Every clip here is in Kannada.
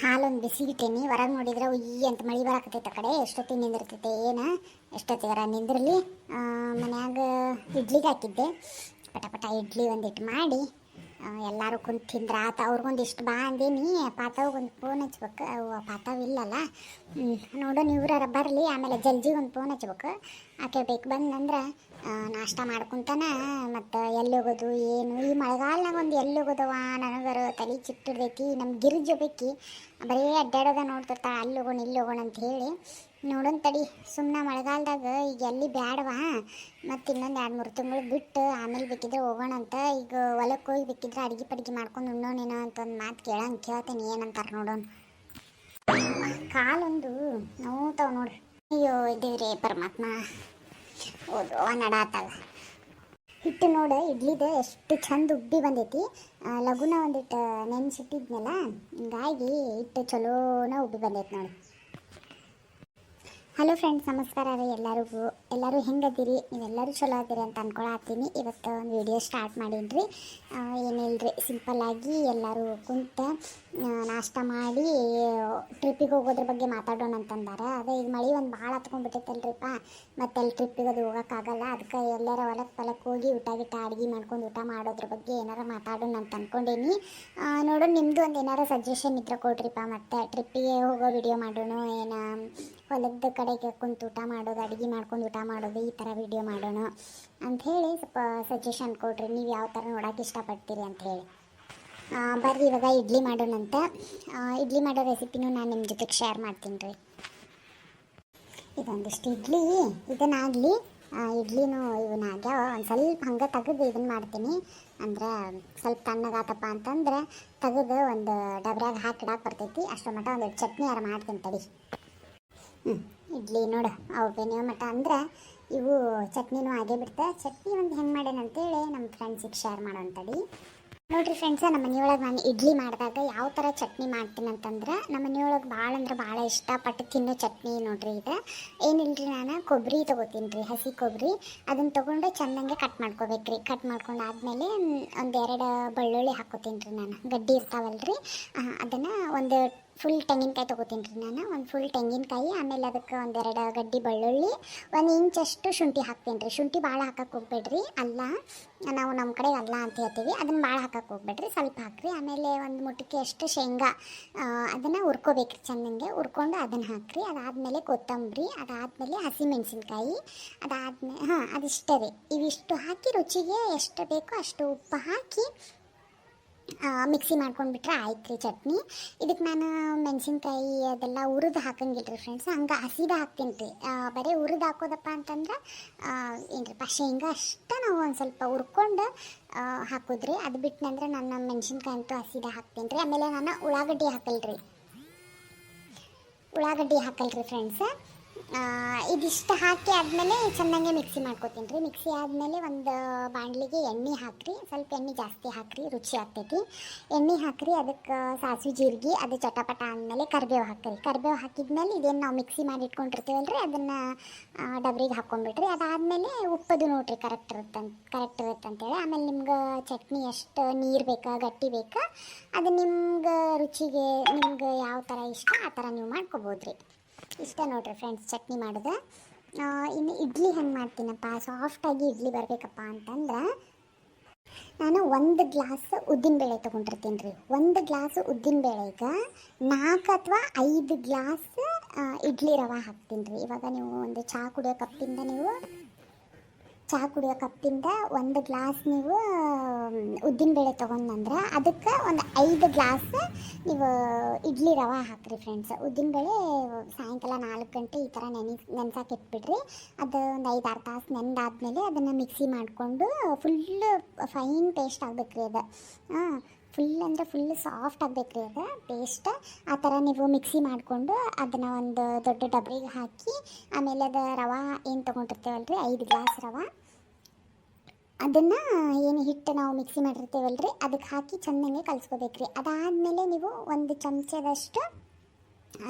ಹಾಲೊಂದು ಬಿಸಿಗಿಟ್ಟೇನಿ. ಹೊರಗೆ ನೋಡಿದ್ರೆ ಉಯ್ಯಿ ಅಂತ ಮಳೆ ಬರಾಕತ್ತೈತೆ. ಆ ಕಡೆ ಎಷ್ಟೊತ್ತಿಗೆ ನಿಂದಿರ್ತೈತೆ ಏನು, ಎಷ್ಟೊತ್ತಿಗಾರ ನಿಂದಿರಲಿ. ಮನ್ಯಾಗ ಇಡ್ಲಿಗೆ ಹಾಕಿದ್ದೆ. ಪಟ ಪಟ ಇಡ್ಲಿ ಒಂದಿಟ್ಟು ಮಾಡಿ ಎಲ್ಲರೂ ಕುಂತು ತಿಂದ್ರೆ ಆತ. ಅವ್ರಿಗೊಂದಿಷ್ಟು ಬಾ ಅಂದೀನಿ. ಪಾತವ್ಗೊಂದು ಫೋನ್ ಹಚ್ಬೇಕು. ಅವು ಪಾತವ್ ಇಲ್ಲಲ್ಲ. ನೋಡೋಣ ಇವ್ರಾರ ಬರಲಿ, ಆಮೇಲೆ ಜಲ್ಜಿಗೆ ಒಂದು ಫೋನ್ ಹಚ್ಬೇಕು. ಆಕೆ ಬೇಕು ಬಂದಂದ್ರೆ ನಾಷ್ಟ ಮಾಡ್ಕೊತಾನ ಮತ್ತು ಎಲ್ಲಿ ಹೋಗೋದು ಏನು. ಈ ಮಳೆಗಾಲನಾಗ ಒಂದು ಎಲ್ಲಿ ಹೋಗೋದವ ನನಗರ ತಲೆ ಚಿಟ್ಟಿಡ್ದೈತಿ. ನಮ್ಮ ಗಿರಿಜ ಬೇಕಿ ಬರೀ ಅಡ್ಡಾಡೋದ ನೋಡ್ತಿರ್ತಾಳೆ. ಅಲ್ಲಿ ಹೋಗೋಣ ಇಲ್ಲಿ ಹೋಗೋಣ ಅಂತ ಹೇಳಿ. ನೋಡೋಣ ತಡಿ, ಸುಮ್ಮನೆ ಮಳೆಗಾಲದಾಗ ಈಗ ಎಲ್ಲಿ ಬ್ಯಾಡವಾ. ಮತ್ತು ಇನ್ನೊಂದು 2-3 ತಿಂಗಳು ಬಿಟ್ಟು ಆಮೇಲೆ ಬೇಕಿದ್ರೆ ಹೋಗೋಣ ಅಂತ. ಈಗ ಹೊಲಕ್ಕೆ ಹೋಗಿ ಬೇಕಿದ್ರೆ ಅಡುಗೆ ಮಾಡ್ಕೊಂಡು ಉಣ್ಣೋನೇನೋ ಅಂತ ಒಂದು ಮಾತು ಕೇಳ್ತೇನೆ ಏನಂತಾರೆ ನೋಡೋಣ. ಕಾಲೊಂದು ನೋತಾವ ನೋಡ್ರಿ. ಅಯ್ಯೋ ದೇವ್ರೇ ಪರಮಾತ್ಮ, ಹೌದು ನಡಾತಾಗ. ಹಿಟ್ಟು ನೋಡ ಇಡ್ಲಿದ ಎಷ್ಟು ಚಂದ ಉಬ್ಬಿ ಬಂದೈತಿ. ಲಘುನ ಒಂದಿಟ್ಟು ನೆನೆಸಿಟ್ಟಿದ್ನಲ್ಲ, ಹಿಂಗಾಗಿ ಹಿಟ್ಟು ಚಲೋನ ಉಬ್ಬಿ ಬಂದೈತಿ ನೋಡಿ. ಹಲೋ ಫ್ರೆಂಡ್ಸ್, ನಮಸ್ಕಾರ ರೀ ಎಲ್ಲರಿಗೂ. ಎಲ್ಲರೂ ಹೆಂಗದಿರಿ? ನೀವೆಲ್ಲರೂ ಚಲೋ ಅದಿರಿ ಅಂತ ಅನ್ಕೊಳತ್ತೀನಿ. ಇವತ್ತು ಒಂದು ವಿಡಿಯೋ ಸ್ಟಾರ್ಟ್ ಮಾಡೀನಿ ರೀ. ಏನಿಲ್ಲರಿ, ಸಿಂಪಲ್ಲಾಗಿ ಎಲ್ಲರೂ ಕುಂತ ನಾಷ್ಟ ಮಾಡಿ ಟ್ರಿಪ್ಪಿಗೆ ಹೋಗೋದ್ರ ಬಗ್ಗೆ ಮಾತಾಡೋಣ ಅಂತಂದಾರ. ಅದೇ ಈಗ ಮಳೆ ಒಂದು ಭಾಳ ಹತ್ಕೊಂಡ್ಬಿಟ್ಟೈತಲ್ರಿಪ್ಪ, ಮತ್ತೆ ಅಲ್ಲಿ ಟ್ರಿಪ್ಪಿಗೆ ಅದು ಹೋಗೋಕ್ಕಾಗಲ್ಲ. ಅದಕ್ಕೆ ಎಲ್ಲರ ಹೊಲಕ್ಕೆ ಹೋಗಿ ಊಟ ಅಡುಗೆ ಮಾಡ್ಕೊಂಡು ಊಟ ಮಾಡೋದ್ರ ಬಗ್ಗೆ ಏನಾರ ಮಾತಾಡೋಣ ಅಂತ ಅಂದ್ಕೊಂಡೇನಿ. ನೋಡೋಣ, ನಿಮ್ಮದು ಒಂದು ಏನಾರ ಸಜೆಷನ್ ಇದ್ರೆ ಕೊಡ್ರಿಪ್ಪ. ಮತ್ತು ಟ್ರಿಪ್ಪಿಗೆ ಹೋಗೋ ವಿಡಿಯೋ ಮಾಡೋಣ, ಏನು ಹೊಲದ ಕಡೆಗೆ ಕುಂತು ಊಟ ಮಾಡೋದು, ಅಡುಗೆ ಮಾಡ್ಕೊಂಡು ಊಟ ಮಾಡೋದು, ಈ ಥರ ವಿಡಿಯೋ ಮಾಡೋಣ ಅಂಥೇಳಿ ಸ್ವಲ್ಪ ಸಜೆಷನ್ ಕೊಡ್ರಿ. ನೀವು ಯಾವ ಥರ ನೋಡೋಕೆ ಇಷ್ಟಪಡ್ತೀರಿ ಅಂಥೇಳಿ. ಬರ್ರಿ ಇವಾಗ ಇಡ್ಲಿ ಮಾಡೋಣಂತ. ಇಡ್ಲಿ ಮಾಡೋ ರೆಸಿಪಿನೂ ನಾನು ನಿಮ್ಮ ಜೊತೆಗೆ ಶೇರ್ ಮಾಡ್ತೀನಿ ರೀ. ಇದೊಂದಿಷ್ಟು ಇಡ್ಲಿ, ಇದನ್ನಾಗಲಿ ಇಡ್ಲಿನೂ ಇವನ್ನಾಗ್ಯಾವ. ಒಂದು ಸ್ವಲ್ಪ ಹಂಗೆ ತೆಗೆದು ಇದನ್ನು ಮಾಡ್ತೀನಿ. ಅಂದ್ರೆ ಸ್ವಲ್ಪ ತಣ್ಣಗಾತಪ್ಪ ಅಂತಂದ್ರೆ ತೆಗೆದು ಒಂದು ಡಬ್ರ್ಯಾಗ ಹಾಕಿಡಕ್ಕೆ ಬರ್ತೈತಿ. ಅಷ್ಟರ ಮಟ್ಟ ಒಂದು ಚಟ್ನಿ ಯಾರು ಮಾಡ್ತೀನಿ ತಡಿ. ಇಡ್ಲಿ ನೋಡು ಅವು ಬೆನೆಯೋ ಮಟ್ಟ ಅಂದ್ರೆ ಇವು ಚಟ್ನಿನೂ ಆಗೇ ಬಿಡ್ತೆ. ಚಟ್ನಿ ಒಂದು ಹೆಂಗೆ ಮಾಡೇನಂತೇಳಿ ನಮ್ಮ ಫ್ರೆಂಡ್ಸಿಗೆ ಶೇರ್ ಮಾಡೋಣ ತಡಿ. ನೋಡಿರಿ ಫ್ರೆಂಡ್ಸ, ನಮ್ಮ ಮನೆಯೊಳಗೆ ನಾನು ಇಡ್ಲಿ ಮಾಡಿದಾಗ ಯಾವ ಥರ ಚಟ್ನಿ ಮಾಡ್ತೀನಿ ಅಂತಂದ್ರೆ, ನಮ್ಮ ಮನೆಯೊಳಗೆ ಭಾಳ ಅಂದ್ರೆ ಭಾಳ ಇಷ್ಟಪಟ್ಟು ತಿನ್ನೋ ಚಟ್ನಿ ನೋಡಿರಿ ಇದು. ಏನಿಲ್ಲರಿ, ನಾನು ಕೊಬ್ಬರಿ ತೊಗೋತೀನಿ ರೀ, ಹಸಿ ಕೊಬ್ಬರಿ. ಅದನ್ನು ತೊಗೊಂಡು ಚೆಂದಂಗೆ ಕಟ್ ಮಾಡ್ಕೋಬೇಕ್ರಿ. ಕಟ್ ಮಾಡ್ಕೊಂಡು ಆದಮೇಲೆ 1-2 ಬೆಳ್ಳುಳ್ಳಿ ಹಾಕೋತೀನಿ ರೀ. ನಾನು ಗಡ್ಡಿ ಇರ್ತಾವಲ್ರಿ, ಅದನ್ನು ಒಂದು ಫುಲ್ ತೆಂಗಿನಕಾಯಿ ತೊಗೋತೀನಿ ರೀ. ನಾನು ಒಂದು ಫುಲ್ ತೆಂಗಿನಕಾಯಿ, ಆಮೇಲೆ ಅದಕ್ಕೆ 1-2 ಗಡ್ಡಿ ಬೆಳ್ಳುಳ್ಳಿ, 1 ಇಂಚಷ್ಟು ಶುಂಠಿ ಹಾಕ್ತೀನಿ ರೀ. ಶುಂಠಿ ಭಾಳ ಹಾಕಕ್ಕೆ ಹೋಗ್ಬೇಡ್ರಿ, ಅಲ್ಲ ನಾವು ನಮ್ಮ ಕಡೆ ಅಲ್ಲ ಅಂತ ಹೇಳ್ತೀವಿ. ಅದನ್ನು ಭಾಳ ಹಾಕಕ್ಕೆ ಹೋಗ್ಬೇಡ್ರಿ, ಸ್ವಲ್ಪ ಹಾಕ್ರಿ. ಆಮೇಲೆ ಒಂದು ಮುಟ್ಟಕ್ಕೆ ಅಷ್ಟು ಶೇಂಗಾ, ಅದನ್ನು ಹುರ್ಕೋಬೇಕ್ರಿ ಚೆಂದಂಗೆ. ಹುರ್ಕೊಂಡು ಅದನ್ನು ಹಾಕ್ರಿ. ಅದಾದಮೇಲೆ ಕೊತ್ತಂಬರಿ, ಅದಾದಮೇಲೆ ಹಸಿಮೆಣಸಿನ್ಕಾಯಿ, ಅದಾದಮೇಲೆ ಅದಿಷ್ಟೇ ರೀ. ಇವಿಷ್ಟು ಹಾಕಿ ರುಚಿಗೆ ಎಷ್ಟು ಬೇಕೋ ಅಷ್ಟು ಉಪ್ಪು ಹಾಕಿ ಮಿಕ್ಸಿ ಮಾಡ್ಕೊಂಡ್ಬಿಟ್ರೆ ಆಯ್ತು ರೀ ಚಟ್ನಿ. ಇದಕ್ಕೆ ನಾನು ಮೆಣಸಿನ್ಕಾಯಿ ಅದೆಲ್ಲ ಹುರಿದು ಹಾಕಂಗಿಲ್ಲ ರೀ ಫ್ರೆಂಡ್ಸ್, ಹಂಗೆ ಹಸಿದ ಹಾಕ್ತೀನಿ ರೀ. ಬರೀ ಹುರಿದು ಹಾಕೋದಪ್ಪ ಅಂತಂದ್ರೆ ಏನ್ರಿಪ್ಪ, ಶೇಂಗಾ ಅಷ್ಟೇ ನಾವು ಒಂದು ಸ್ವಲ್ಪ ಹುರ್ಕೊಂಡು ಹಾಕೋದ್ರಿ. ಅದು ಬಿಟ್ಟನಂದ್ರೆ ನಾನು ಮೆಣಸಿನ್ಕಾಯಿ ಅಂತೂ ಹಸಿದ ಹಾಕ್ತೀನಿ ರೀ. ಆಮೇಲೆ ನಾನು ಉಳ್ಳಾಗಡ್ಡಿ ಹಾಕಲ್ರಿ ಫ್ರೆಂಡ್ಸ್. ಇದಿಷ್ಟು ಹಾಕಿ ಆದಮೇಲೆ ಚೆನ್ನಾಗೆ ಮಿಕ್ಸಿ ಮಾಡ್ಕೊತೀನಿ ರೀ. ಮಿಕ್ಸಿ ಆದಮೇಲೆ ಒಂದು ಬಾಣಲಿಗೆ ಎಣ್ಣೆ ಹಾಕಿರಿ. ಸ್ವಲ್ಪ ಎಣ್ಣೆ ಜಾಸ್ತಿ ಹಾಕಿರಿ, ರುಚಿ ಆಗ್ತೈತಿ. ಎಣ್ಣೆ ಹಾಕಿರಿ, ಅದಕ್ಕೆ ಸಾಸಿವೆ ಜೀರಿಗೆ ಅದು ಚಟಪಟ ಆದಮೇಲೆ ಕರಿಬೇವು ಹಾಕಿರಿ. ಕರಿಬೇವು ಹಾಕಿದ್ಮೇಲೆ ಇದೇನು ನಾವು ಮಿಕ್ಸಿ ಮಾಡಿ ಇಟ್ಕೊಂಡಿರ್ತೀವಲ್ಲ ರೀ, ಅದನ್ನು ಡಬ್ರಿಗೆ ಹಾಕ್ಕೊಂಡ್ಬಿಟ್ರಿ. ಅದಾದಮೇಲೆ ಉಪ್ಪದು ನೋಡಿರಿ ಕರೆಕ್ಟ್ ಇರುತ್ತೆ ಅಂತೇಳಿ. ಆಮೇಲೆ ನಿಮ್ಗೆ ಚಟ್ನಿ ಎಷ್ಟು ನೀರು ಬೇಕಾ ಗಟ್ಟಿ ಬೇಕಾ ಅದು ನಿಮ್ಗೆ ರುಚಿಗೆ ನಿಮ್ಗೆ ಯಾವ ಥರ ಇಷ್ಟ ಆ ಥರ ನೀವು ಮಾಡ್ಕೊಬೋದು ರೀ. ಇಷ್ಟ ನೋಡಿರಿ ಫ್ರೆಂಡ್ಸ್ ಚಟ್ನಿ ಮಾಡೋದು. ಇನ್ನು ಇಡ್ಲಿ ಹೆಂಗೆ ಮಾಡ್ತೀನಪ್ಪ, ಸಾಫ್ಟಾಗಿ ಇಡ್ಲಿ ಬರಬೇಕಪ್ಪ ಅಂತಂದ್ರೆ, ನಾನು 1 ಗ್ಲಾಸ್ ಉದ್ದಿನಬೇಳೆ ತೊಗೊಂಡಿರ್ತೀನಿ ರೀ. 1 ಗ್ಲಾಸ್ ಉದ್ದಿನಬೇಳೆಗೆ 4 ಅಥವಾ 5 ಗ್ಲಾಸ್ ಇಡ್ಲಿ ರವೆ ಹಾಕ್ತೀನಿ ರೀ. ಇವಾಗ ನೀವು ಒಂದು ಚಹಾ ಕುಡಿಯೋ ಕಪ್ಪಿಂದ 1 ಗ್ಲಾಸ್ ನೀವು ಉದ್ದಿನಬೇಳೆ ತೊಗೊಂಡ್ನಂದ್ರೆ ಅದಕ್ಕೆ ಒಂದು 5 ಗ್ಲಾಸ್ ನೀವು ಇಡ್ಲಿ ರವೆ ಹಾಕಿರಿ ಫ್ರೆಂಡ್ಸ್. ಉದ್ದಿನಬೇಳೆ ಸಾಯಂಕಾಲ 4 ಗಂಟೆ ಈ ಥರ ನೆನೆಸಾಕೆ ಇಟ್ಬಿಡ್ರಿ. ಅದು ಒಂದು 5-6 ತಾಸು ನೆನೆದಾದ್ಮೇಲೆ ಅದನ್ನು ಮಿಕ್ಸಿ ಮಾಡಿಕೊಂಡು ಫುಲ್ಲು ಫೈನ್ ಪೇಸ್ಟ್ ಆಗಬೇಕು ರೀ ಅದು. ಫುಲ್ ಸಾಫ್ಟ್ ಆಗಬೇಕು ರೀ ಅದು ಪೇಸ್ಟ್. ಆ ಥರ ನೀವು ಮಿಕ್ಸಿ ಮಾಡಿಕೊಂಡು ಅದನ್ನು ಒಂದು ದೊಡ್ಡ ಡಬ್ರಿಗೆ ಹಾಕಿ, ಆಮೇಲೆ ಅದು ರವೆ ಏನು ತೊಗೊಂಡಿರ್ತೇವಲ್ರಿ 5 ಗ್ಲಾಸ್ ರವೆ, ಅದನ್ನು ಏನು ಹಿಟ್ಟು ನಾವು ಮಿಕ್ಸಿ ಮಾಡಿರ್ತೇವಲ್ರಿ ಅದಕ್ಕೆ ಹಾಕಿ ಚೆನ್ನಾಗಿ ಕಲಿಸ್ಕೋಬೇಕ್ರಿ. ಅದಾದಮೇಲೆ ನೀವು 1 ಚಮಚದಷ್ಟು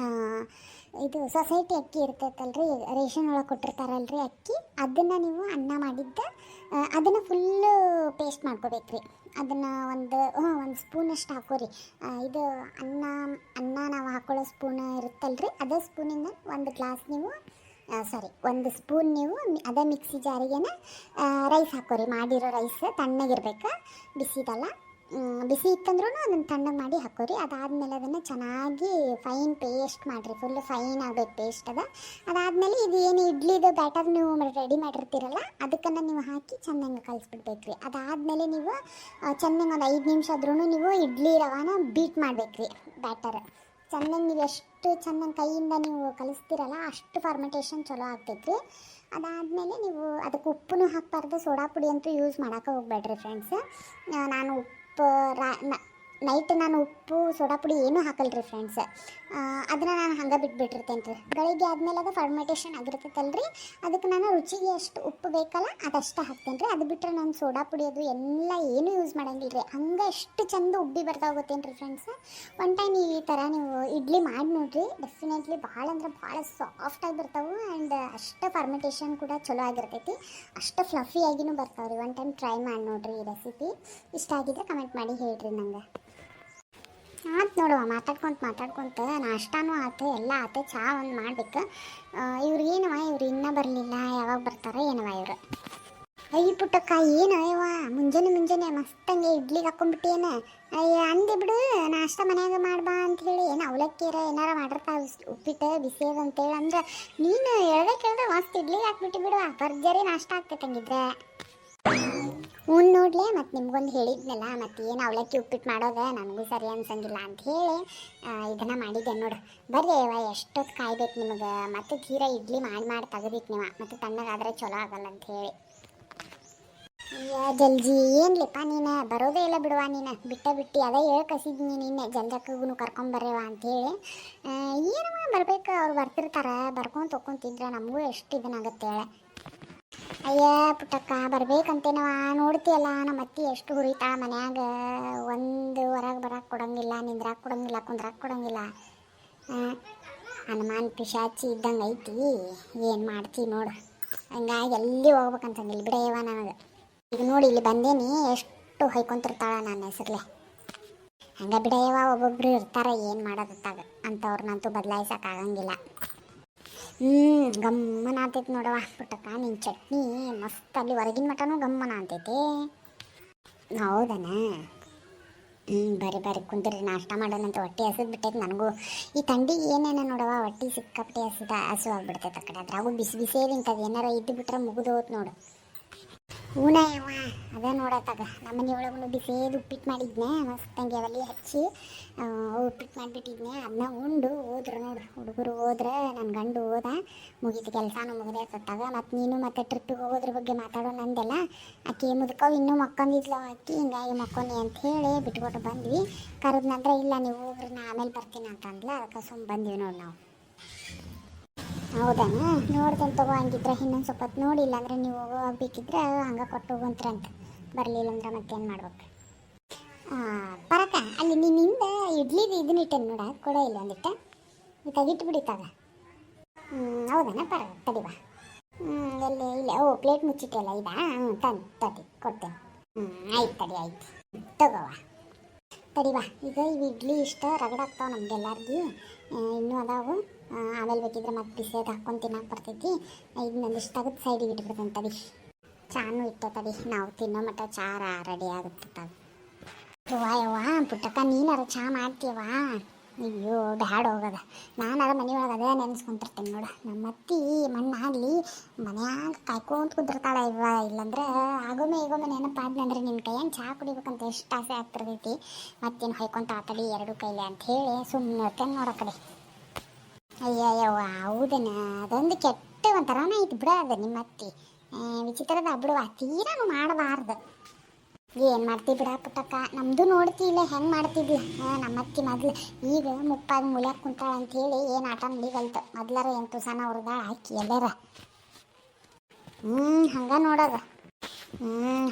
ಇದು ಸೊಸೈಟಿ ಅಕ್ಕಿ ಇರ್ತೈತಲ್ರಿ, ರೇಷನ್ ಒಳಗೆ ಕೊಟ್ಟಿರ್ತಾರಲ್ರಿ ಅಕ್ಕಿ, ಅದನ್ನು ನೀವು ಅನ್ನ ಮಾಡಿದ್ದ ಅದನ್ನು ಫುಲ್ಲು ಪೇಸ್ಟ್ ಮಾಡ್ಕೋಬೇಕ್ರಿ. ಅದನ್ನು ಒಂದು ಸ್ಪೂನಷ್ಟು ಹಾಕೋರಿ. ಇದು ಅನ್ನ ನಾವು ಹಾಕೊಳ್ಳೋ ಸ್ಪೂನ್ ಇರುತ್ತಲ್ರಿ ಅದೇ ಸ್ಪೂನಿಂದ ಒಂದು ಸ್ಪೂನ್ ನೀವು ಅದೇ ಮಿಕ್ಸಿ ಜಾರಿಗೆನ ರೈಸ್ ಹಾಕೋರಿ. ಮಾಡಿರೋ ರೈಸ್ ತಣ್ಣಗಿರ್ಬೇಕು, ಬಿಸಿದಲ್ಲ. ಬಿಸಿ ಇತ್ತಂದ್ರೂ ಅದನ್ನು ತಣ್ಣಗೆ ಮಾಡಿ ಹಾಕೋರಿ. ಅದಾದಮೇಲೆ ಅದನ್ನು ಚೆನ್ನಾಗಿ ಫೈನ್ ಪೇಸ್ಟ್ ಮಾಡಿರಿ, ಫುಲ್ ಫೈನ್ ಆಗಬೇಕು ಪೇಸ್ಟ್ ಅದಾದಮೇಲೆ ಇದು ಏನು ಇಡ್ಲಿದು ಬ್ಯಾಟರ್ ನೀವು ರೆಡಿ ಮಾಡಿರ್ತೀರಲ್ಲ ಅದಕ್ಕನ್ನು ನೀವು ಹಾಕಿ ಚೆನ್ನಾಗಿ ಕಲಿಸ್ಬಿಡ್ಬೇಕ್ರಿ. ಅದಾದಮೇಲೆ ನೀವು ಚೆನ್ನಾಗಿ ಒಂದು 5 ನಿಮಿಷ ಆದ್ರೂ ನೀವು ಇಡ್ಲಿ ರವಾನ ಬೀಟ್ ಮಾಡಬೇಕ್ರಿ. ಬ್ಯಾಟರ್ ಚೆನ್ನಾಗಿ ನೀವು ಎಷ್ಟು ಚೆನ್ನಾಗಿ ಕೈಯಿಂದ ನೀವು ಕಲಿಸ್ತೀರಲ್ಲ ಅಷ್ಟು ಫರ್ಮೆಂಟೇಷನ್ ಚಲೋ ಆಗ್ತೈತ್ರಿ. ಅದಾದಮೇಲೆ ನೀವು ಅದಕ್ಕೆ ಉಪ್ಪು ಹಾಕಬಾರ್ದು, ಸೋಡಾ ಪುಡಿ ಅಂತೂ ಯೂಸ್ ಮಾಡೋಕೆ ಹೋಗ್ಬೇಡ್ರಿ ಫ್ರೆಂಡ್ಸ್. ನಾನು ನೈಟ್ ನಾನು ಉಪ್ಪು ಸೋಡಾ ಪುಡಿ ಏನೂ ಹಾಕಲ್ರಿ ಫ್ರೆಂಡ್ಸ್. ಅದನ್ನು ನಾನು ಹಂಗೆ ಬಿಟ್ಬಿಟ್ಟಿರ್ತೇನೆ ರೀ. ಬೆಳಿಗ್ಗೆ ಆದಮೇಲೆ ಅದು ಫರ್ಮೆಂಟೇಷನ್ ಆಗಿರ್ತೈತಲ್ರಿ, ಅದಕ್ಕೆ ನಾನು ರುಚಿಗೆ ಎಷ್ಟು ಉಪ್ಪು ಬೇಕಲ್ಲ ಅದಷ್ಟು ಹಾಕ್ತೇನೆ ರೀ. ಅದು ಬಿಟ್ಟರೆ ನಾನು ಸೋಡಾ ಪುಡಿ ಅದು ಎಲ್ಲ ಏನೂ ಯೂಸ್ ಮಾಡಂಗಿಲ್ಲ ರೀ. ಹಂಗೆ ಎಷ್ಟು ಚಂದ ಉಬ್ಬಿ ಬರ್ತಾ ಹೋಗುತ್ತೇನೆ ರೀ ಫ್ರೆಂಡ್ಸ್. ಒನ್ ಟೈಮ್ ಈ ಥರ ನೀವು ಇಡ್ಲಿ ಮಾಡಿ ನೋಡಿರಿ, ಡೆಫಿನೆಟ್ಲಿ ಭಾಳ ಅಂದ್ರೆ ಭಾಳ ಸಾಫ್ಟಾಗಿ ಬರ್ತಾವೆ. ಆ್ಯಂಡ್ ಅಷ್ಟು ಫರ್ಮೆಂಟೇಷನ್ ಕೂಡ ಚಲೋ ಆಗಿರ್ತೈತಿ, ಅಷ್ಟು ಫ್ಲಫಿಯಾಗಿನೂ ಬರ್ತಾವೆ ರೀ. ಒನ್ ಟೈಮ್ ಟ್ರೈ ಮಾಡಿ ನೋಡಿರಿ ಈ ರೆಸಿಪಿ. ಇಷ್ಟ ಆಗಿದ್ರೆ ಕಮೆಂಟ್ ಮಾಡಿ ಹೇಳ್ರಿ ನಂಗೆ. ಆಯ್ತು ನೋಡುವ, ಮಾತಾಡ್ಕೊಂತ ನಾಷ್ಟಾನೂ ಆಯ್ತು, ಎಲ್ಲ ಆಯ್ತು. ಚಹಾ ಒಂದು ಮಾಡ್ಬೇಕು. ಇವ್ರು ಇನ್ನೂ ಬರಲಿಲ್ಲ, ಯಾವಾಗ ಬರ್ತಾರೋ ಏನವ ಇವರು. ಅಯ್ಯ ಪುಟ್ಟಕ್ಕ ಏನು ಅಯ್ಯವ ಮುಂಜಾನೆ ಮಸ್ತಂಗೆ ಇಡ್ಲಿಗೆ ಹಾಕೊಂಡ್ಬಿಟ್ಟೇನು? ಅಯ್ಯ ಅಂದೆ ಬಿಡು, ನಾಷ್ಟ ಮನ್ಯಾಗ ಮಾಡ್ಬಾ ಅಂಥೇಳಿ. ಏನು ಅವಲಕ್ಕಿರ ಏನಾರ ಮಾಡಿರ್ತಾವ ಉಪ್ಪಿಟ್ಟು ಬಿಸಿ ಅದ ಅಂತೇಳಿ. ಅಂದ್ರೆ ನೀನು ಕೇಳಿದ್ರೆ ಮಸ್ತ್ ಇಡ್ಲಿಗೆ ಹಾಕ್ಬಿಟ್ಟು ಬಿಡುವ, ಭರ್ಜರಿ ನಾಷ್ಟ ಆಗ್ತೈತೆ ಹಂಗಿದ್ರೆ. ನೋಡ್ಲೆ ಮತ್ತು ನಿಮ್ಗೊಂದು ಹೇಳಿದ್ನಲ್ಲ, ಮತ್ತು ಏನು ಅವಲಕ್ಕಿ ಉಪ್ಪಿಟ್ಟು ಮಾಡೋದು ನನಗೂ ಸರಿ ಅನ್ಸಂಗಿಲ್ಲ ಅಂಥೇಳಿ ಇದನ್ನು ಮಾಡಿದ್ದೆ ನೋಡು. ಬರ್ರಿ ಎಷ್ಟೊತ್ತು ಕಾಯ್ಬೇಕು ನಿಮಗೆ, ಮತ್ತು ತೀರಾ ಇಡ್ಲಿ ಮಾಡಿ ತೆಗೆದಿತ್ತು ನೀವು, ಮತ್ತು ತಣ್ಣಗಾದರೆ ಚಲೋ ಆಗಲ್ಲ ಅಂಥೇಳಿ. ಜಲ್ದಿ ಏನ್ಲಿಪ್ಪ ನೀನು ಬರೋದೇ ಇಲ್ಲ ಬಿಡುವ, ನೀನು ಬಿಟ್ಟು ಅದೇ ಕಸಿದ್ನಿ ನೀನೆ ಜಲ್ದಕ್ಕೂ ಕರ್ಕೊಂಬರ್ರಿವ ಅಂಥೇಳಿ. ಏನವ ಬರಬೇಕು, ಅವ್ರು ಬರ್ತಿರ್ತಾರೆ, ಬರ್ಕೊಂಡು ತೊಗೊತಿದ್ರೆ ನಮಗೂ ಎಷ್ಟು ಇದನ್ನಾಗುತ್ತೆ ಹೇಳ. ಅಯ್ಯ ಪುಟ್ಟಕ್ಕ ಬರ್ಬೇಕಂತೇನವ, ನೋಡ್ತೀಯಲ್ಲ ನಮ್ಮ ಅತ್ತಿ ಎಷ್ಟು ಹುರಿತಾಳ ಮನ್ಯಾಗ. ಒಂದು ಹೊರಗೆ ಬರಕ್ಕೆ ಕೊಡೋಂಗಿಲ್ಲ, ನಿಂದ್ರಾಕ್ ಕೊಡೋಂಗಿಲ್ಲ, ಕುಂದ್ರಾಕ್ ಕೊಡೋಂಗಿಲ್ಲ. ಹನುಮಾನ್ ಪಿಶಾಚಿ ಇದ್ದಂಗೆ ಐತಿ, ಏನು ಮಾಡ್ತೀವಿ ನೋಡು. ಹಂಗಾಗಿ ಎಲ್ಲಿ ಹೋಗ್ಬೇಕಂತಂದಿಲ್ಲ ಬಿಡೇವ ನನಗೆ. ಈಗ ನೋಡಿ ಇಲ್ಲಿ ಬಂದೇನಿ, ಎಷ್ಟು ಹೊಯ್ಕೊಂತಿರ್ತಾಳ ನನ್ನ ಹೆಸರ್ಲೆ. ಹಂಗೆ ಬಿಡೇವ, ಒಬ್ಬೊಬ್ರು ಇರ್ತಾರೆ ಏನು ಮಾಡೋದತ್ತಾಗ, ಅಂಥವ್ರನ್ನಂತೂ ಬದಲಾಯಿಸೋಕ್ಕಾಗಂಗಿಲ್ಲ. ಗಮ್ಮನ ಅಂತೈತಿ ನೋಡವ ಪುಟ್ಟಕ್ಕ, ನಿನ್ನ ಚಟ್ನಿ ಮಸ್ತ್, ಅಲ್ಲಿ ಹೊರಗಿನ ಮಟನೂ ಗಮ್ಮನ ಅಂತೈತಿ. ಹೌದನ? ಬರ್ರಿ ಕುಂದ್ರಿ, ನಾಷ್ಟ ಮಾಡೋಣಂತ. ಹೊಟ್ಟೆ ಹಸಿದು ಬಿಟ್ಟೈತೆ ನನಗೂ. ಈ ಥಂಡಿಗೆ ಏನೇನ ನೋಡವ, ಹೊಟ್ಟೆ ಸಿಕ್ಕಾಪಟ್ಟೆ ಹಸು ಆಗ್ಬಿಡ್ತೈತೆ ಆ ಕಡೆ. ಅದ್ರಾಗೂ ಬಿಸಿ ತಿಂತದೆ, ಏನಾರ ಇದ್ದು ಬಿಟ್ರೆ ಮುಗಿದು ಹೋತ್ ನೋಡು. ಹೂನಯ್ಯವ ಅದೇ ನೋಡತ್ತಾಗ ನಮ್ಮ ಮನೆಯೊಳಗೂ ಬಿಸಿದು ಉಪ್ಪಿಟ್ಟು ಮಾಡಿದ್ನೆ, ಮಸ್ತಂಗೆ ಒಲೆ ಹಚ್ಚಿ ಉಪ್ಪಿಟ್ಟು ಮಾಡಿಬಿಟ್ಟಿದ್ನೆ. ಅದನ್ನ ಉಂಡು ಹೋದ್ರು ನೋಡು ಹುಡುಗರು. ಹೋದ್ರೆ ನನ್ನ ಗಂಡು ಹೋದ, ಮುಗೀತು ಕೆಲಸನೂ ಮುಗಿದೇ ಸತ್ತಾಗ. ಮತ್ತು ನೀನು ಮತ್ತೆ ಟ್ರಿಪ್ಪಿಗೆ ಹೋಗೋದ್ರ ಬಗ್ಗೆ ಮಾತಾಡೋ ನಂದೆಲ್ಲ. ಆಕೆ ಮುದ್ಕವು ಇನ್ನೂ ಮಕ್ಕೊಂದಿದ್ಲು, ಆಕಿ ಹಿಂಗಾಗಿ ಮಕ್ಕೊನಿ ಅಂತ ಹೇಳಿ ಬಿಟ್ಬಿಟ್ಟು ಬಂದ್ವಿ. ಕರೆದ ನಂತರ ಇಲ್ಲ ನೀವು ಹೋಗ್ರಿ, ನಾ ಆಮೇಲೆ ಬರ್ತೀನಿ ಅಂತಂದ್ಲ. ಅದಕ್ಕೆ ಸುಮ್ಮ ಬಂದ್ವಿ ನೋಡಿ ನಾವು. ಹೌದಾನ? ನೋಡ್ತೇನೆ ತಗೋ, ಹಂಗಿದ್ರೆ ಇನ್ನೊಂದು ಸ್ವಲ್ಪ ಹೊತ್ತು ನೋಡಿಲ್ಲ ಅಂದರೆ ನೀವು ಹೋಗ್ಬೇಕಿದ್ರೆ ಹಂಗೆ ಕೊಟ್ಟು ಹೋಗಂತ್ರಂತ. ಬರಲಿಲ್ಲ ಅಂದ್ರೆ ಮತ್ತೇನು ಮಾಡ್ಬೇಕು. ಪರಕ ಅಲ್ಲಿ ನಿನ್ನಿಂದ ಇಡ್ಲಿದು ಇದನ್ನ ಇಟ್ಟೇನು ನೋಡ, ಕೊಡ ಇಲ್ಲ ಒಂದಿಟ್ಟು ತೆಗಿಟ್ಟು ಬಿಡಿತಾಗ. ಹೌದಾನ? ಪರಕ ತಡಿವಾ. ಎಲ್ಲಿ ಇಲ್ಲ, ಪ್ಲೇಟ್ ಮುಚ್ಚಿಟ್ಟಲ್ಲ ಇದಾ? ತಡಿ ಕೊಡ್ತೇನೆ. ಆಯ್ತು ತಡಿ, ಆಯ್ತು ತಗೋವ. ತಡಿವಾ. ಈಗ ಇವು ಇಡ್ಲಿ ಇಷ್ಟ ರಗಡಾಗ್ತಾವೆ ನಮ್ಗೆಲ್ಲರಿಗೂ, ಇನ್ನೂ ಅದಾವು. ಆಮೇಲೆ ಬೇಕಿದ್ರೆ ಮತ್ತೆ ಬಿಸಿಯಾಗಿ ಹಾಕ್ಕೊಂಡು ತಿನ್ನಕ್ಕೆ ಬರ್ತೈತಿ. ಇದನ್ನೊಂದಿಷ್ಟು ತೆಗೆದು ಸೈಡಿಗೆ ಇಟ್ಬಿಡ್ತೇನೆ ತಡಿ. ಚಾನು ಇಟ್ಟ ತಡಿ, ನಾವು ತಿನ್ನೋ ಮಟ್ಟ ಚಾರ ರೆಡಿ ಆಗುತ್ತೆ. ಯವ್ವ ಪುಟ್ಟಕ್ಕ, ನೀನಾರ ಚಹಾ ಮಾಡ್ತೀವಾ? ಅಯ್ಯೋ ಬ್ಯಾಡ ಹೋಗದ, ನಾನಾರ ಮನೆಯೊಳಗೆ ಅದೇ ನೆನೆಸ್ಕೊಂತಿರ್ತೇನೆ ನೋಡು. ನಮ್ಮ ಅತ್ತಿ ಮಣ್ಣಾಗಲಿ ಮನ್ಯಾಗ ಕಾಯ್ಕೊಂತ ಕುದಿರ್ತಾಳೆ ಇವ. ಇಲ್ಲಾಂದ್ರೆ ಆಗೊಮ್ಮೆ ನೆನಪಾದ್ನಂದ್ರೆ ನಿನ್ನ ಕೈಯನ್ನು ಚಹಾ ಕುಡಿಬೇಕಂತ ಎಷ್ಟು ಆಸೆ ಆಗ್ತಿರ್ತೈತಿ. ಮತ್ತೇನು ಹೊಯ್ಕೊಂತ ಆತಡಿ ಎರಡು ಕೈಲಿ ಅಂತ ಹೇಳಿ ಸುಮ್ಮನೆ ಇರ್ತೇನೆ ನೋಡೋ ಕಡೆ. ಅಯ್ಯವ್ವ ಹೌದೇನ? ಅದೊಂದು ಕೆಟ್ಟ ಒಂಥರನ ಐತಿ ಬಿಡ ಅದು ನಿಮ್ಮ ಅತ್ತಿ. ವಿಚಿತ್ರದ ಬಿಡುವ, ತೀರಾನು ಮಾಡಬಾರ್ದು. ಏನು ಮಾಡ್ತೀವಿ ಬಿಡ ಪುಟ್ಟಕ್ಕ, ನಮ್ಮದು ನೋಡ್ತಿಲ್ಲ ಹೆಂಗೆ ಮಾಡ್ತಿದ್ಲ ನಮ್ಮ ಅತ್ತಿ ಮೊದ್ಲು. ಈಗ ಮುಪ್ಪಾಗಿ ಮುಳ್ಯಾಕೆ ಕುಂತಾಳ ಅಂಥೇಳಿ ಏನು ಆಟ ನಡಿಗಲ್ತು. ಮೊದ್ಲಾರ ಎಂಟು ಸನ ಅವ್ರದ ಹಾಕಿ ಎಲ್ಲಾರ ಹಂಗೆ ನೋಡೋದು.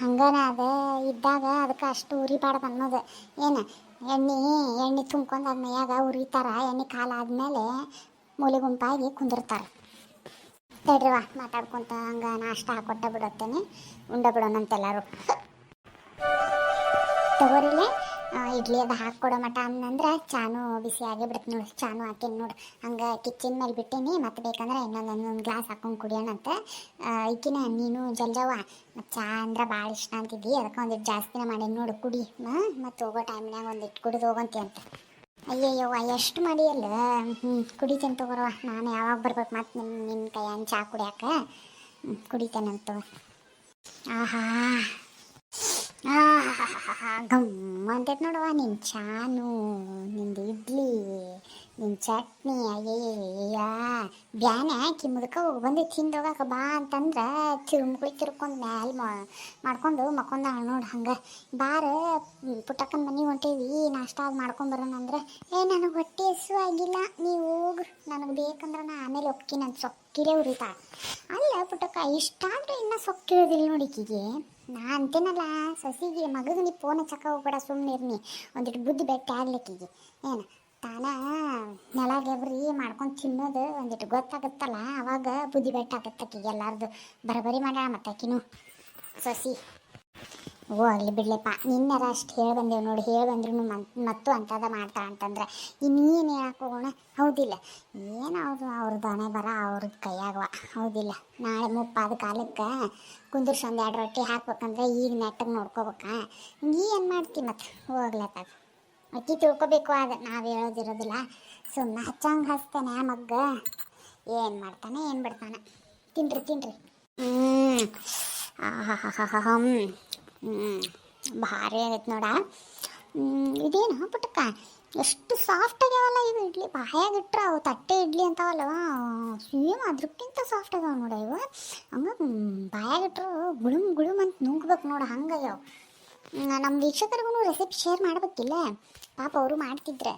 ಹಂಗನ ಅದ ಇದ್ದಾಗ ಅದಕ್ಕೆ ಅಷ್ಟು ಉರಿಬಾರ್ದು ಅನ್ನೋದು. ಏನು ಎಣ್ಣೆ ತುಂಬ್ಕೊಂಡು ಅದು ಮೈಯಾಗ ಉರಿತಾರ. ಎಣ್ಣೆ ಕಾಲ ಆದಮೇಲೆ ಮೂಲೆ ಗುಂಪಾಗಿ ಕುಂದಿರ್ತಾರೆ. ತಡ್ರಿವಾ ಮಾತಾಡ್ಕೊತ ಹಂಗೆ ನಾಷ್ಟ ಹಾಕೊಟ್ಟ ಬಿಡುತ್ತೇನೆ, ಉಂಡ ಬಿಡೋಣಂತೆಲ್ಲರೂ. ತಗೋರಿಲೆ ಇಡ್ಲಿ ಅದು ಹಾಕ್ಕೊಡೋ ಮಟ ಅಂದಂದ್ರೆ ಚಾನು ಬಿಸಿ ಆಗೇ ಬಿಡುತ್ತೆ ನೋಡಿ. ಚಾನು ಹಾಕೇನಿ ನೋಡಿ, ಹಂಗೆ ಕಿಚ್ಚಿನ ಮೇಲೆ ಬಿಟ್ಟೇನಿ. ಮತ್ತು ಬೇಕಂದ್ರೆ ಇನ್ನೊಂದು ಗ್ಲಾಸ್ ಹಾಕೊಂಡು ಕುಡಿಯೋಣಂತೆ. ಈಕಿನ ನೀನು ಜಲ್ಜವ್ವ ಮತ್ತು ಚಾ ಅಂದ್ರೆ ಭಾಳ ಇಷ್ಟ ಅಂತಿದ್ದಿ, ಅದಕ್ಕೆ ಒಂದಿಟ್ಟು ಜಾಸ್ತಿನೇ ಮಾಡೀನಿ ನೋಡು, ಕುಡಿ. ಮತ್ತು ಹೋಗೋ ಟೈಮ್ನಾಗ ಒಂದಿಟ್ಟು ಕುಡಿದು ಹೋಗಂತಿ ಅಂತ. ಅಯ್ಯಯ್ಯವ್ವ ಎಷ್ಟು ಮಾಡಿಯಲ್ಲ. ಕುಡಿತೇನೆ ತಗೋರವ, ನಾನು ಯಾವಾಗ ಬರ್ಬೇಕು ಮತ್ತು ನಿನ್ನ ಕೈಯಾಗ ಚಾ ಕುಡಿಯಾಕ. ಕುಡಿತೇನಂತ. ಆಹಾ ಗಮ್ಮ ಅಂತೈತೆ ನೋಡುವ, ನಿನ್ನ ಚಾನು, ನಿಂದು ಇಡ್ಲಿ, ನಿನ್ನ ಚಟ್ನಿ. ಅಯ್ಯಯ್ಯ ಬ್ಯಾನೆ ಹಾಕಿ ಮುದಕ ಬಂದು ತಿಂದೋಗಕ್ಕೆ ಬಾ ಅಂತಂದ್ರೆ ತಿರ್ಕೊಂಡು ಮ್ಯಾಲೆ ಮಾಡ್ಕೊಂಡು ಮಕ್ಕೊಂದ ನೋಡಿ. ಹಂಗೆ ಬಾರ ಪುಟ್ಟಕ್ಕನ ಮನೆಗೆ ಹೊಂಟೇವಿ, ನಾಷ್ಟ ಅದು ಮಾಡ್ಕೊಂಬರೋಣ ಅಂದ್ರೆ ನನಗೆ ಹೊಟ್ಟೆ ಹಸು ಆಗಿಲ್ಲ, ನೀವು ಹೋಗ್ರಿ, ನನಗೆ ಬೇಕಂದ್ರೆ ನಾ ಆಮೇಲೆ ಒಕ್ಕಿ ನನ್ನ ಸೊಕ್ಕಿರೇ ಉರಿತಾ. ಅಲ್ಲ ಪುಟ್ಟಕ್ಕ, ಇಷ್ಟಾದ್ರೆ ಇನ್ನೂ ಸೊಕ್ಕಿರೋದಿಲ್ಲ ನೋಡಿಕಿಗೆ. ನಾ ಅಂತೇನಲ್ಲ ಸೊಸಿಗೆ, ಮಗಗೆ ನೀ ಫೋನ್ ಹಚ್ಚಕ್ಕ ಹೋಗ್ಬೇಡ, ಸುಮ್ಮನೆ ಇರ್ನಿ, ಒಂದಿಟ್ಟು ಬುದ್ಧಿ ಬೆಟ್ಟ ಆಗ್ಲಿಕ್ಕಿಗೆ. ಏನು ತಾನ ನೆಲ ಗೆಬ್ರಿ ಮಾಡ್ಕೊಂಡು ತಿನ್ನೋದು ಒಂದಿಟ್ಟು ಗೊತ್ತಾಗುತ್ತಲ್ಲ, ಅವಾಗ ಬುದ್ಧಿ ಬೆಟ್ಟ ಆಗುತ್ತಕ್ಕಿಗೆ ಎಲ್ಲಾರ್ದು ಬರಬರಿ ಮಾಡ್ಯಾಳ ಮತ್ತಾಕಿನೂ ಸೊಸಿ. ಹೋಗ್ಲಿ ಬಿಡ್ಲಿಪ್ಪ, ನಿನ್ನೆರ ಅಷ್ಟು ಹೇಳಿ ಬಂದೇವು ನೋಡಿ. ಹೇಳಿ ಬಂದ್ರೂ ಮತ್ತು ಅಂತದ ಮಾಡ್ತಾ ಅಂತಂದ್ರೆ ಇನ್ನೇನು ಹೇಳಕ್ಕೆ ಹೋಗೋಣ, ಹೌದಿಲ್ಲ? ಏನು ಅವ್ರದ್ದು ಹಣೆ ಬರ ಅವ್ರದ್ದು ಕೈಯಾಗವ, ಹೌದಿಲ್ಲ? ನಾಳೆ ಮುಪ್ಪಾದ ಕಾಲಕ್ಕೆ ಕುಂದಿರ್ಸಿ ಒಂದು 2 ರೊಟ್ಟಿ ಹಾಕ್ಬೇಕಂದ್ರೆ ಈಗ ನೆಟ್ಟಗೆ ನೋಡ್ಕೋಬೇಕಾ? ಏನು ಮಾಡ್ತೀವಿ ಮತ್ತು ಹೋಗ್ಲತ್ತಾಗ ಅಕ್ಕಿ ತಿಳ್ಕೊಬೇಕು. ಅದು ನಾವು ಹೇಳೋದಿರೋದಿಲ್ಲ, ಸುಮ್ಮನೆ ಹಚ್ಚಂಗೆ ಹಚ್ತಾನೆ ಮಗ್ಗ. ಏನು ಮಾಡ್ತಾನೆ ಏನು ಬಿಡ್ತಾನೆ. ತಿನ್ರಿ. ಭಾರಿ ಆಗೈತೆ ನೋಡ. ಇದೇನು ಪುಟ್ಟಕ್ಕ ಎಷ್ಟು ಸಾಫ್ಟ್ ಆಗ್ಯಾವಲ್ಲ ಇವು ಇಡ್ಲಿ. ಬಾಯಾಗಿಟ್ರೆ ಅವು ತಟ್ಟೆ ಇಡ್ಲಿ ಅಂತಾವಲ್ಲ, ಸೇಮ್ ಅದಕ್ಕಿಂತ ಸಾಫ್ಟ್ ಆಗ್ಯಾವ ನೋಡ ಇವು. ಹಂಗೆ ಬಾಯಾಗಿಟ್ರು ಗುಳುಮ್ ಅಂತ ನುಂಗ್ಬೇಕು ನೋಡ, ಹಂಗಾಗ್ಯಾವ. ನಮ್ಮ ವೀಕ್ಷಕರಿಗೂ ರೆಸಿಪಿ ಶೇರ್ ಮಾಡ್ಬೇಕಿಲ್ಲ, ಪಾಪ ಅವರು ಮಾಡ್ತಿದ್ರೆ.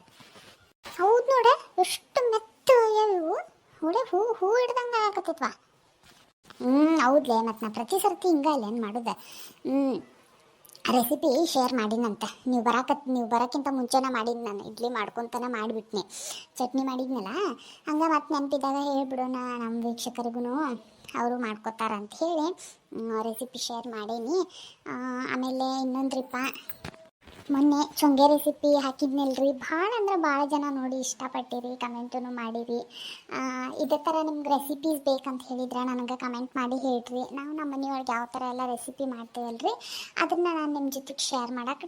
ಹೌದು ನೋಡ, ಎಷ್ಟು ಮೆತ್ತ ಆಗ್ಯಾವ ಇವು. ನೋಡೆ ಹೂ ಹಿಡ್ದಂಗೆ ಆಗಕತ್ತೈತ್ವಾ. ಹೌದ್ಲೇ, ಮತ್ತು ನಾ ಪ್ರತಿ ಸರ್ತಿ ಹಿಂಗೆ ಅಲ್ಲೇನು ಮಾಡೋದು. ರೆಸಿಪಿ ಶೇರ್ ಮಾಡಿನಂತ, ನೀವು ಬರೋಕ್ಕಿಂತ ಮುಂಚೆನೇ ಮಾಡಿದ್ದು. ನಾನು ಇಡ್ಲಿ ಮಾಡ್ಕೊತಾನೆ ಮಾಡಿಬಿಟ್ನಿ, ಚಟ್ನಿ ಮಾಡಿದ್ನಲ್ಲ, ಹಂಗೆ ಮತ್ತೆ ನೆನಪಿದ್ದಾಗ ಹೇಳ್ಬಿಡೋಣ ನಮ್ಮ ವೀಕ್ಷಕರಿಗೂ, ಅವರು ಮಾಡ್ಕೊತಾರಂತ ಹೇಳಿ ರೆಸಿಪಿ ಶೇರ್ ಮಾಡೇನಿ. ಆಮೇಲೆ ಇನ್ನೊಂದ್ರಿಪ್ಪ, ಮೊನ್ನೆ ಚೊಂಗೆ ರೆಸಿಪಿ ಹಾಕಿದ್ನಲ್ರಿ, ಭಾಳ ಅಂದ್ರೆ ಭಾಳ ಜನ ನೋಡಿ ಇಷ್ಟಪಟ್ಟಿರಿ, ಕಮೆಂಟೂ ಮಾಡಿರಿ. ಇದೇ ಥರ ನಿಮ್ಗೆ ರೆಸಿಪೀಸ್ ಬೇಕಂತ ಹೇಳಿದ್ರೆ ನನಗೆ ಕಮೆಂಟ್ ಮಾಡಿ ಹೇಳ್ರಿ. ನಾವು ನಮ್ಮ ಮನೆಯೊಳಗೆ ಯಾವ ಥರ ಎಲ್ಲ ರೆಸಿಪಿ ಮಾಡ್ತೀವಲ್ರಿ, ಅದನ್ನು ನಾನು ನಿಮ್ಮ ಜೊತೆಗೆ ಶೇರ್ ಮಾಡೋಕ್ಕೆ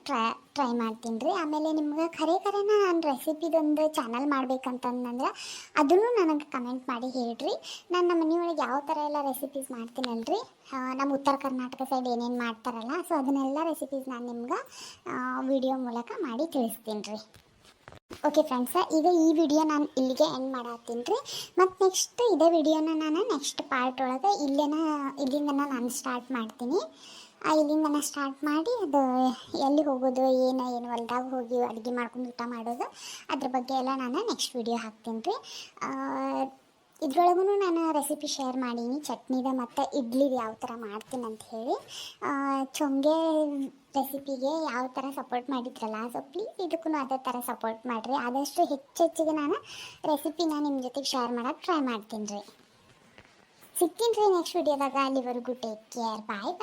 ಟ್ರೈ ಮಾಡ್ತೀನಿ ರೀ. ಆಮೇಲೆ ನಿಮ್ಗೆ ಖರೇನ ನಾನು ರೆಸಿಪಿದೊಂದು ಚಾನಲ್ ಮಾಡ್ಬೇಕಂತಂದ್ರೆ ಅದನ್ನು ನನಗೆ ಕಮೆಂಟ್ ಮಾಡಿ ಹೇಳ್ರಿ. ನಾನು ನಮ್ಮ ಮನೆಯೊಳಗೆ ಯಾವ ಥರ ಎಲ್ಲ ರೆಸಿಪೀಸ್ ಮಾಡ್ತೀನಲ್ರಿ, ನಮ್ಮ ಉತ್ತರ ಕರ್ನಾಟಕ ಸೈಡ್ ಏನೇನು ಮಾಡ್ತಾರಲ್ಲ, ಸೊ ಅದನ್ನೆಲ್ಲ ರೆಸಿಪೀಸ್ ನಾನು ನಿಮ್ಗೆ ವಿಡಿಯೋ ಮೂಲಕ ಮಾಡಿ ತಿಳಿಸ್ತೀನಿ ರೀ. ಓಕೆ ಫ್ರೆಂಡ್ಸ, ಈಗ ಈ ವಿಡಿಯೋ ನಾನು ಇಲ್ಲಿಗೆ ಎಂಡ್ ಮಾಡತ್ತೀನಿ ರೀ. ಮತ್ತು ನೆಕ್ಸ್ಟ್ ಇದೇ ವಿಡಿಯೋನ ನಾನು ನೆಕ್ಸ್ಟ್ ಪಾರ್ಟ್ ಒಳಗೆ ಇಲ್ಲಿಂದ ನಾನು ಸ್ಟಾರ್ಟ್ ಮಾಡ್ತೀನಿ. ಇಲ್ಲಿಂದ ಸ್ಟಾರ್ಟ್ ಮಾಡಿ ಅದು ಎಲ್ಲಿ ಹೋಗೋದು, ಏನು ಹೊಲ್ದಾಗ ಹೋಗಿ ಅಡುಗೆ ಮಾಡ್ಕೊಂಡು ಊಟ ಮಾಡೋದು, ಅದ್ರ ಬಗ್ಗೆ ಎಲ್ಲ ನಾನು ನೆಕ್ಸ್ಟ್ ವಿಡಿಯೋ ಹಾಕ್ತೀನಿ ರೀ. ಇದ್ರೊಳಗೂ ನಾನು ರೆಸಿಪಿ ಶೇರ್ ಮಾಡೀನಿ, ಚಟ್ನಿದ ಮತ್ತು ಇಡ್ಲಿದು ಯಾವ ಥರ ಮಾಡ್ತೀನಿ ಅಂತ ಹೇಳಿ. ಚೊಂಗೆ ರೆಸಿಪಿಗೆ ಯಾವ ಥರ ಸಪೋರ್ಟ್ ಮಾಡಿದ್ರಲ್ಲ, ಸೊ ಪ್ಲೀಸ್ ಇದಕ್ಕೂ ಅದೇ ಥರ ಸಪೋರ್ಟ್ ಮಾಡಿರಿ. ಆದಷ್ಟು ಹೆಚ್ಚಿಗೆ ನಾನು ರೆಸಿಪಿನ ನಿಮ್ಮ ಜೊತೆಗೆ ಶೇರ್ ಮಾಡೋಕ್ಕೆ ಟ್ರೈ ಮಾಡ್ತೀನಿ ರೀ. ಸಿಗ್ತೀನಿ ರೀ ನೆಕ್ಸ್ಟ್ ವಿಡಿಯೋದಾಗ. ಅಲ್ಲಿವರೆಗೂ ಟೇಕ್ ಕೇರ್, ಬಾಯ್.